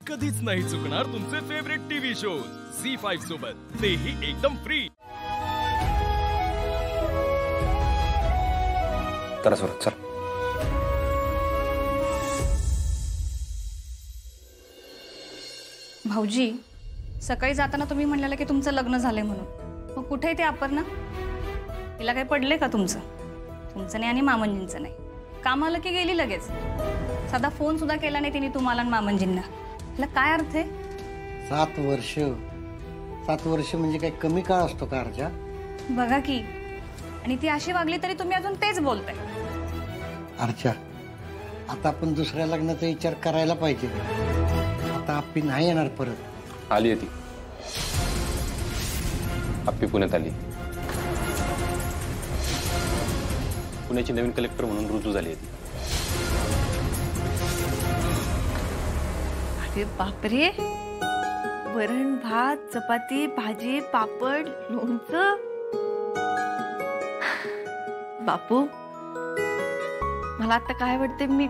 कधीच नाही चुकणार तुमचे फेवरेट टीव्ही शोज झी5 सोबत, तेही एकदम फ्री। चला सुरत चल। भाऊजी, सकाळी जाताना तुम्ही म्हणलेला की तुमचं लग्न झालंय म्हणून, मग कुठे आहे ते अपर्णा? तिला काही पडले का तुमचं? तुमचं नाही आणि मामंजींचं नाही। काम आलं की गेली लगेच, साधा फोन सुद्धा केला नाही तिने तुम्हाला आणि मामंजींना। त्याला काय अर्थ आहे? 7 वर्ष म्हणजे काय कमी काळ असतो का अर्जा? बघा की, आणि ती अशी वागली तरी तुम्ही अजून तेच बोलताय। अर्जा, आता आपण दुसऱ्या लग्नाचा विचार करायला पाहिजे। आता आप्पी नाही येणार परत। आली ती आप्पी पुण्यात आली। पुण्याची नवीन कलेक्टर म्हणून रुजू झाली ती। अरे बापरे, वरण भात चपाती भाजी पापड लोणचं। बापू, मला आता काय वाटते, मी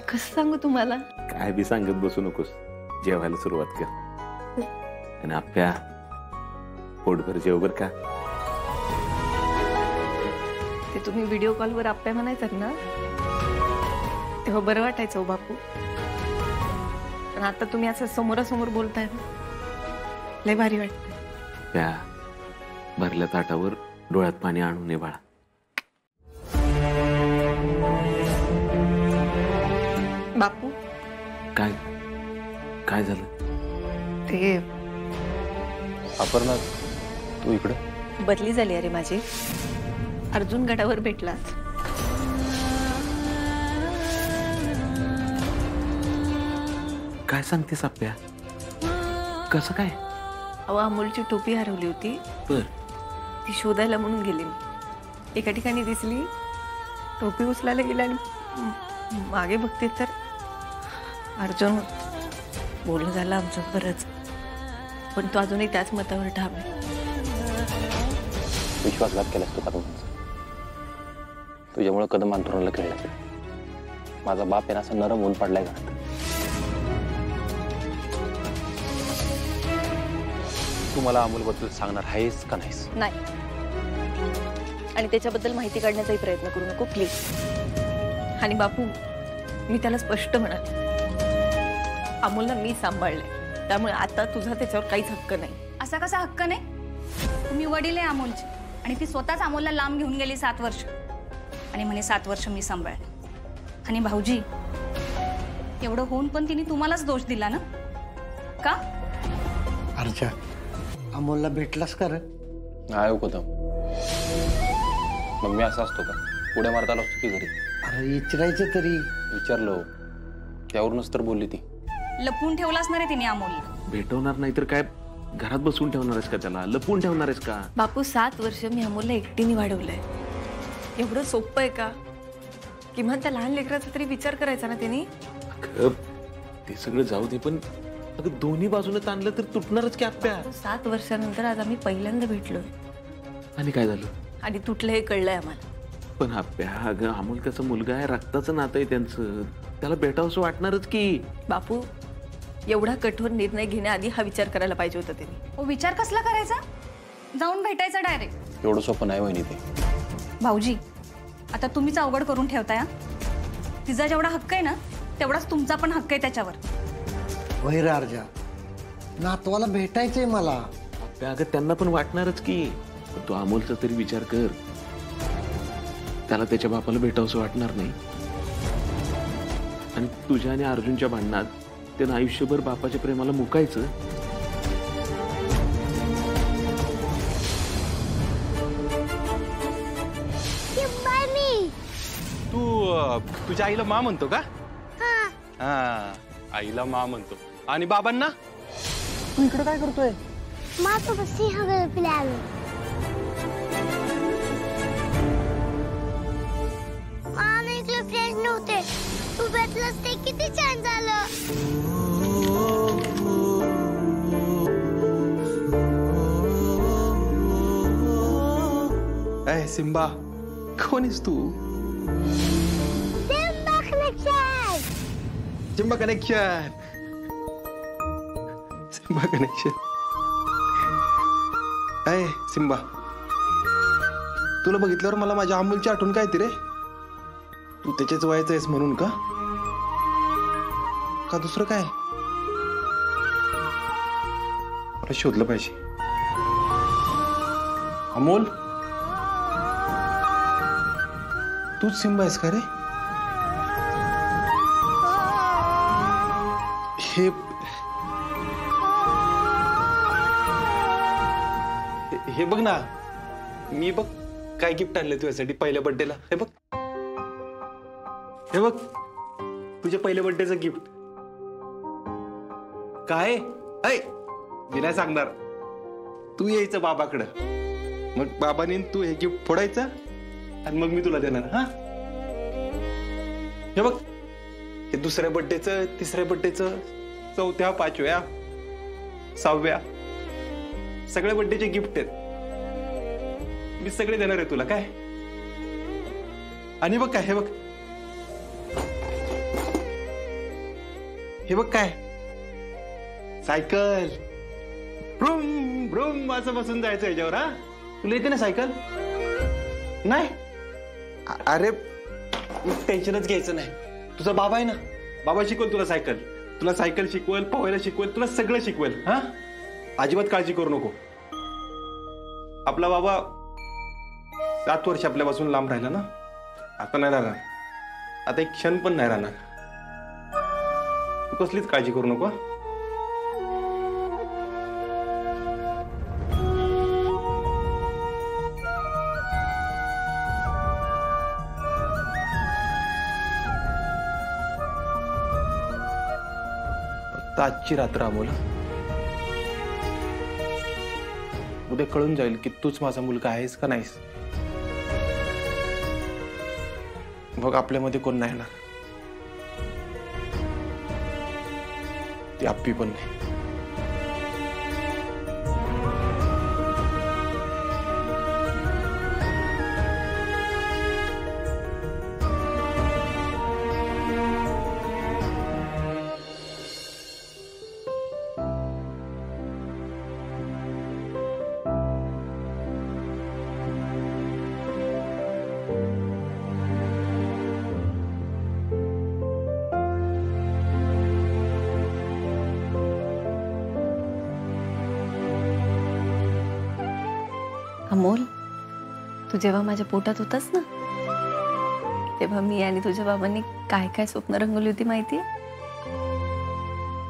कसं सांगू तुम्हाला? काय बी सांगत बसू नकोस, जेवायला सुरुवात कर। आणि आप्या पोटभर जेव बर का। ते तुम्ही व्हिडिओ कॉलवर आप्या म्हणायचात ना, तेव्हा बरं वाटायचं हो बापू। पण आता तुम्ही असं समोरासमोर बोलताय ना, लय भारी वाटतं। त्या भरल्या ताटावर डोळ्यात पाणी आणू नये बाळा। बापू, काय काय झालं? ते अपर्णा, तू इकडे? बदली झाली अरे माझी, अर्जुन गडावर भेटला। काय सांगतेस आप्या? कसं काय? अहो, अमोलची टोपी हरवली होती, बर ती शोधायला म्हणून गेले मी। एका ठिकाणी दिसली, टोपी उचलायला गेला आणि मागे बघते तर अर्जुन। बोलणं झालं आमचं बरंच, पण तो अजूनही त्याच मतावर ठाम आहे। विश्वासघात केलास तू का? तुझ्यामुळे कदम अंतरुणाला खेळला। माझा बाप यांना असं नरम होऊन पडलाय घरात। तू मला अमोलबद्दल सांगणार आहेस का नाहीस? नाही, आणि त्याच्याबद्दल माहिती काढण्याचाही प्रयत्न करू नको प्लीज। आणि बापू, मी त्याला स्पष्ट म्हणाले, अमोलला मी सांभाळलंय, त्यामुळे आता तुझा त्याच्यावर काहीच हक्क नाही। असा कसा हक्क नाही? तुम्ही वडील आहे अमोलची, आणि ती स्वतःच अमोलला लांब घेऊन गेली 7 वर्ष, आणि म्हणे 7 वर्ष मी सांभाळले। आणि भाऊजी, एवढं होऊन पण तिने तुम्हालाच दोष दिला ना? का? अर्जा, अमोलला भेटलास का रे? नाही हो कदम, मग मी असा असतो का? उड्या मारता असतो की घरी? अरे विचारायचं तरी। विचारलो, त्यावरूनच तर बोलली ती। लपून ठेवला असणार आहे तिने अमोलला। भेटवणार नाही तर काय घरात बसून ठेवणार आहेस का? त्याला लपून ठेवणार आहेस का? बापू, 7 वर्ष मी अमोलला एकटीने वाढवलंय। एवढं सोपं आहे का? किमान त्या लहान लेकराचा तरी विचार करायचा ना त्यांनी। ते सगळं जाऊ दे, पण अगं दोन्ही बाजूने ताणलं तर तुटणारच की आप्या। 7 वर्षानंतर आज आम्ही पहिल्यांदा भेटलो, आणि काय झालं? आणि तुटलं हे कळलंय आम्हाला। पण आप्या, अगं अमोल त्याचा मुलगा आहे, रक्ताचं नातं आहे त्यांचं, त्याला भेटावंसं वाटणारच की। बापू, एवढा कठोर निर्णय घेण्याआधी हा विचार करायला पाहिजे होता त्यांनी। विचार कसला करायचा? जाऊन भेटायचं डायरेक्ट। एवढं सोपं नाही वहिनी ते। भाऊजी, आता तुम्हीच अवघड करून ठेवताय। तिचा जेवढा हक्क आहे ना, तेवढाच तुमचा पण हक्क आहे त्याच्यावर। वैर अर्जा, नातवाला भेटायचंय मला। आप्या, अगं त्यांना पण वाटणारच की, तू अमोलचा तरी विचार कर। त्याला त्याच्या बापाला भेटावंसं वाटणार नाही, आणि तुझ्या आणि अर्जुनच्या भांडणात त्यानं आयुष्यभर बापाच्या प्रेमाला मुकायचं। तू तुझ्या आईला मा म्हणतो का? हा, आईला मा म्हणतो। आणि बाबांना? तू इकडे काय करतोय? फ्रेंड नव्हते, तू भेटलास ते किती छान झालं। ए सिम्बा, कोण आहेस तू? Simba connection. Simba connection. Simba connection. अय सिम्बा, तुला बघितल्यावर मला माझ्या अमूलची आठवण काय ती रे? तू त्याच्याच वयाचं आहेस म्हणून का दुसरं काय? मला शोधलं पाहिजे. अमोल, तूच सिम्बा आहेस का रे? हे बघ ना, मी बघ काय गिफ्ट आणलं तुझ्यासाठी पहिल्या बर्थडेला. हे बघ, हे बघ, तुझ्या पहिल्या बर्थडेचं गिफ्ट. काय ऐ मी नाही सांगणार. तू यायचं बाबाकडं, मग बाबाने तू हे गिफ्ट फोडायचं आणि मग मी तुला देणार. हा, हे बघ, हे दुसऱ्या बर्थडेचं, तिसऱ्या बर्थडेचं, चौथ्या, पाचव्या, सहाव्या, सगळ्या बर्थडेचे गिफ्ट आहेत. मी सगळे देणार आहे तुला. काय? आणि बघ काय, हे बघ, हे बघ काय, सायकल. ब्रूम ब्रूम असं बसून जायचं याच्यावर. हा, तुला येते ना सायकल? नाही? अरे टेन्शनच घ्यायचं नाही. तुझा बाबा आहे ना, बाबा शिकवल तुला सायकल. तुला सायकल शिकवल, पोहायला शिकवल, तुला सगळं शिकवेल. हा, अजिबात काळजी करू नको. आपला बाबा 7 वर्ष आपल्यापासून लांब राहिला ना, आता नाही राहणार. आता एक क्षण पण नाही राहणार. तू कसलीच काळजी करू नको. आजची रात्र अमोल, उद्या कळून जाईल की तूच माझा मुलगा आहेस का नाहीस. मग आपल्यामध्ये कोण नाही येणार. ती आप्पी पण नाही. अमोल, तू जेव्हा माझ्या पोटात होतास ना, तेव्हा मी आणि तुझ्या बाबांनी काय काय स्वप्न रंगवली होती माहितीये.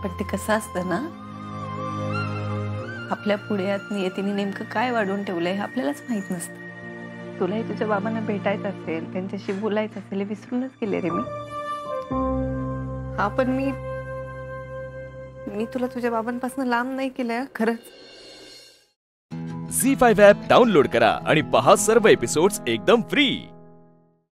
पण ते कसं असतं ना, आपल्या पुढ्यात नियतीने नेमकं काय वाढवून ठेवलंय हे आपल्यालाच माहित नसतं. तुलाही तुझ्या बाबांना भेटायचं असेल, त्यांच्याशी बोलायचं असेल, हे विसरूनच गेले रे मी. हा, पण मी तुला तुझ्या बाबांपासून लांब नाही केलंय खरंच. झी5 ॲप डाउनलोड करा आणि पहा सर्व एपिसोड्स एकदम फ्री.